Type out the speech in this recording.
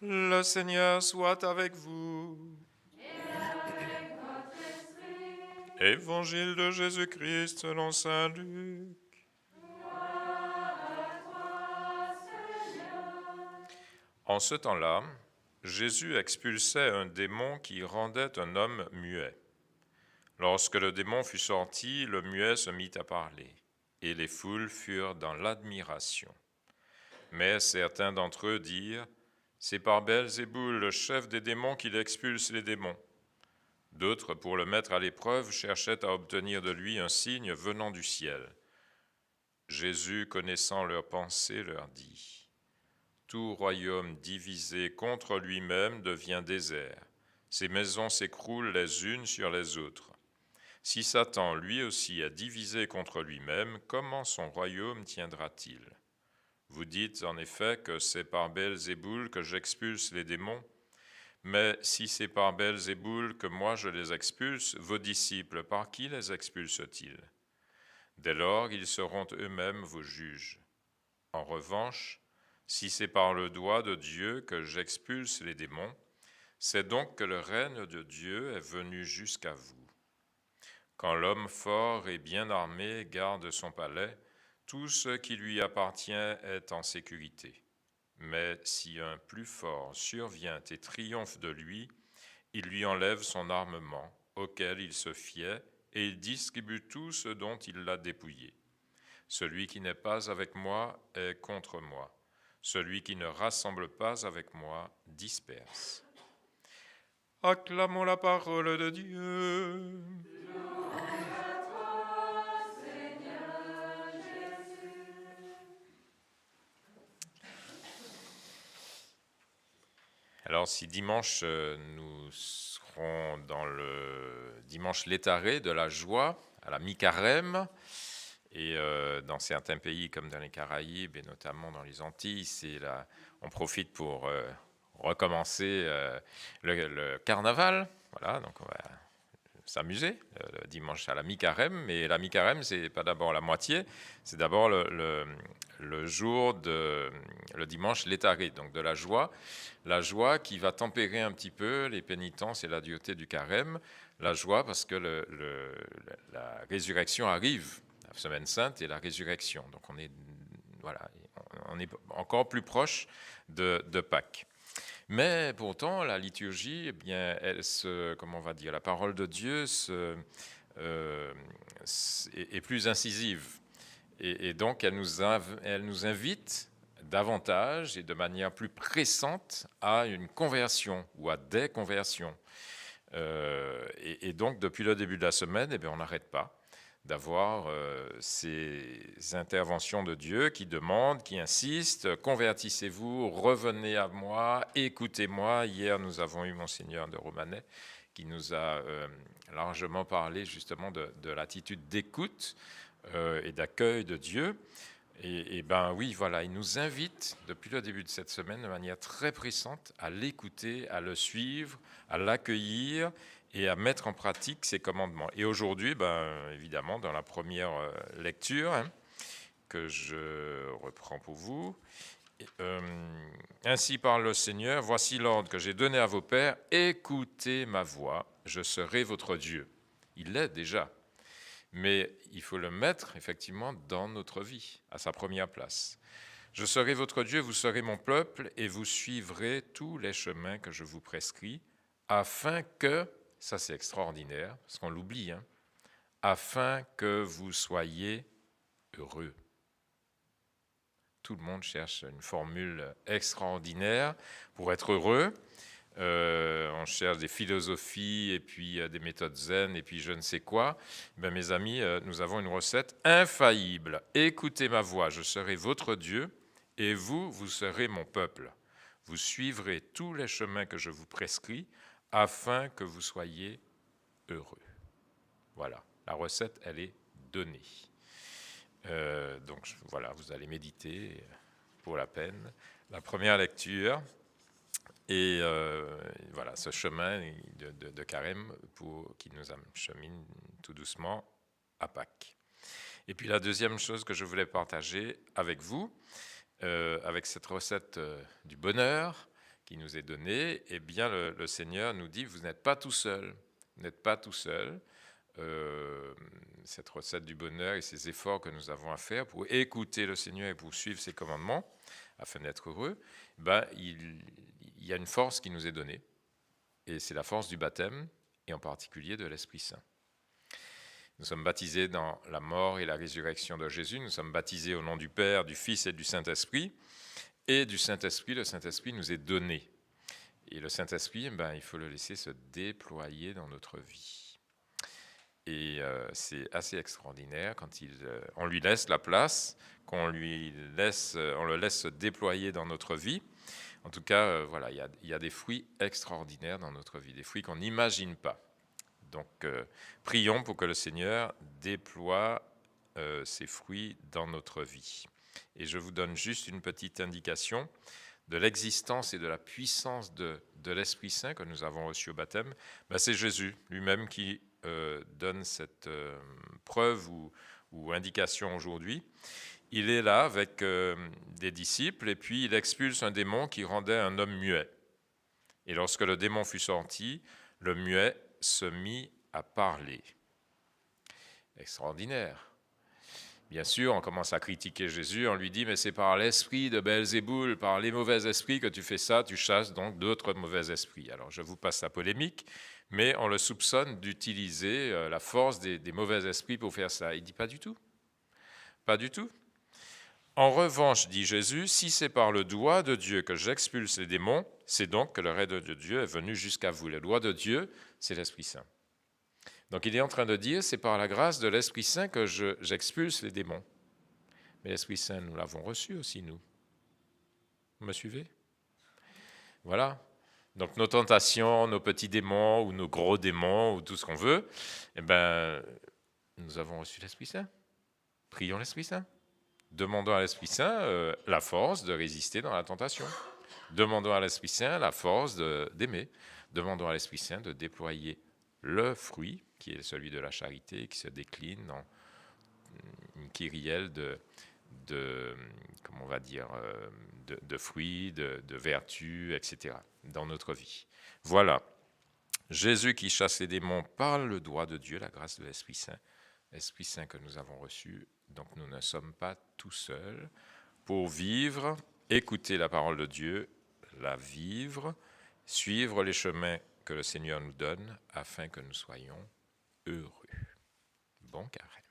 Le Seigneur soit avec vous. Évangile de Jésus-Christ selon saint Luc. En ce temps-là, Jésus expulsait un démon qui rendait un homme muet. Lorsque le démon fut sorti, le muet se mit à parler, et les foules furent dans l'admiration. Mais certains d'entre eux dirent : « C'est par Belzéboul, le chef des démons, qu'il expulse les démons. » D'autres, pour le mettre à l'épreuve, cherchaient à obtenir de lui un signe venant du ciel. Jésus, connaissant leurs pensées, leur dit : « Tout royaume divisé contre lui-même devient désert. Ses maisons s'écroulent les unes sur les autres. Si Satan, lui aussi, est divisé contre lui-même, comment son royaume tiendra-t-il ? Vous dites en effet que c'est par Belzéboul que j'expulse les démons. Mais si c'est par Belzéboul que moi je les expulse, vos disciples, par qui les expulsent-ils ? Dès lors, ils seront eux-mêmes vos juges. En revanche, si c'est par le doigt de Dieu que j'expulse les démons, c'est donc que le règne de Dieu est venu jusqu'à vous. Quand l'homme fort et bien armé garde son palais, tout ce qui lui appartient est en sécurité. Mais si un plus fort survient et triomphe de lui, il lui enlève son armement, auquel il se fiait, et il distribue tout ce dont il l'a dépouillé. Celui qui n'est pas avec moi est contre moi. Celui qui ne rassemble pas avec moi disperse. Acclamons la parole de Dieu. Alors si dimanche, nous serons dans le dimanche létaré de la joie, à la mi-carême, et dans certains pays comme dans les Caraïbes et notamment dans les Antilles, on profite pour recommencer le carnaval. Voilà, donc on va s'amuser le dimanche à la mi-carême, mais la mi-carême, c'est pas d'abord la moitié, c'est d'abord le jour le dimanche létaré, donc de la joie qui va tempérer un petit peu les pénitences et la dureté du carême, la joie parce que la résurrection arrive, la semaine sainte et la résurrection, donc on est encore plus proche de Pâques. Mais pourtant, la liturgie, eh bien, la parole de Dieu est plus incisive. Et donc, elle nous invite davantage et de manière plus pressante à une conversion ou à des conversions. Et donc, depuis le début de la semaine, eh bien, on n'arrête pas d'avoir ces interventions de Dieu qui demandent, qui insistent, convertissez-vous, revenez à moi, écoutez-moi. Hier, nous avons eu Monseigneur de Romanet qui nous a largement parlé justement de l'attitude d'écoute et d'accueil de Dieu. Et ben oui, voilà, il nous invite depuis le début de cette semaine de manière très pressante à l'écouter, à le suivre, à l'accueillir et à mettre en pratique ses commandements. Et aujourd'hui, évidemment, dans la première lecture que je reprends pour vous, ainsi parle le Seigneur, voici l'ordre que j'ai donné à vos pères, écoutez ma voix, je serai votre Dieu. Il l'est déjà, mais il faut le mettre effectivement dans notre vie, à sa première place. Je serai votre Dieu, vous serez mon peuple, et vous suivrez tous les chemins que je vous prescris, afin que, ça c'est extraordinaire, parce qu'on l'oublie, afin que vous soyez heureux. Tout le monde cherche une formule extraordinaire pour être heureux. On cherche des philosophies et puis des méthodes zen et puis je ne sais quoi. Mes amis, nous avons une recette infaillible. Écoutez ma voix, je serai votre Dieu et vous serez mon peuple. Vous suivrez tous les chemins que je vous prescris afin que vous soyez heureux. Voilà, la recette, elle est donnée. Donc voilà, vous allez méditer pour la peine. La première lecture. Et voilà, ce chemin de carême qui nous achemine tout doucement à Pâques. Et puis la deuxième chose que je voulais partager avec vous, avec cette recette du bonheur qui nous est donné, eh bien le Seigneur nous dit, vous n'êtes pas tout seul. Vous n'êtes pas tout seul. Cette recette du bonheur et ces efforts que nous avons à faire pour écouter le Seigneur et pour suivre ses commandements, afin d'être heureux, il y a une force qui nous est donnée. Et c'est la force du baptême, et en particulier de l'Esprit Saint. Nous sommes baptisés dans la mort et la résurrection de Jésus. Nous sommes baptisés au nom du Père, du Fils et du Saint-Esprit. Et du Saint-Esprit, le Saint-Esprit nous est donné. Et le Saint-Esprit, il faut le laisser se déployer dans notre vie. Et c'est assez extraordinaire quand on lui laisse la place, on le laisse se déployer dans notre vie. En tout cas, voilà, il y a des fruits extraordinaires dans notre vie, des fruits qu'on n'imagine pas. Donc, prions pour que le Seigneur déploie ses fruits dans notre vie. Et je vous donne juste une petite indication de l'existence et de la puissance de l'Esprit Saint que nous avons reçu au baptême. C'est Jésus lui-même qui donne cette preuve ou indication aujourd'hui. Il est là avec des disciples et puis il expulse un démon qui rendait un homme muet. Et lorsque le démon fut sorti, le muet se mit à parler. Extraordinaire. Bien sûr, on commence à critiquer Jésus, on lui dit « mais c'est par l'esprit de Belzéboul, par les mauvais esprits que tu fais ça, tu chasses donc d'autres mauvais esprits. » Alors je vous passe la polémique, mais on le soupçonne d'utiliser la force des mauvais esprits pour faire ça. Il dit « pas du tout, pas du tout. » En revanche, dit Jésus, si c'est par le doigt de Dieu que j'expulse les démons, c'est donc que le règne de Dieu est venu jusqu'à vous. Le doigt de Dieu, c'est l'Esprit Saint. Donc il est en train de dire, c'est par la grâce de l'Esprit Saint que j'expulse les démons. Mais l'Esprit Saint, nous l'avons reçu aussi, nous. Vous me suivez? Voilà. Donc nos tentations, nos petits démons, ou nos gros démons, ou tout ce qu'on veut, nous avons reçu l'Esprit Saint. Prions l'Esprit Saint. Demandons à l'Esprit Saint la force de résister dans la tentation. Demandons à l'Esprit Saint la force d'aimer. Demandons à l'Esprit Saint de déployer le fruit, qui est celui de la charité, qui se décline dans une kyrielle de fruits, de vertus, etc., dans notre vie. Voilà. Jésus qui chasse les démons par le doigt de Dieu, la grâce de l'Esprit Saint. L'Esprit Saint que nous avons reçu. Donc nous ne sommes pas tout seuls pour vivre, écouter la parole de Dieu, la vivre, suivre les chemins que le Seigneur nous donne afin que nous soyons heureux. Bon carême.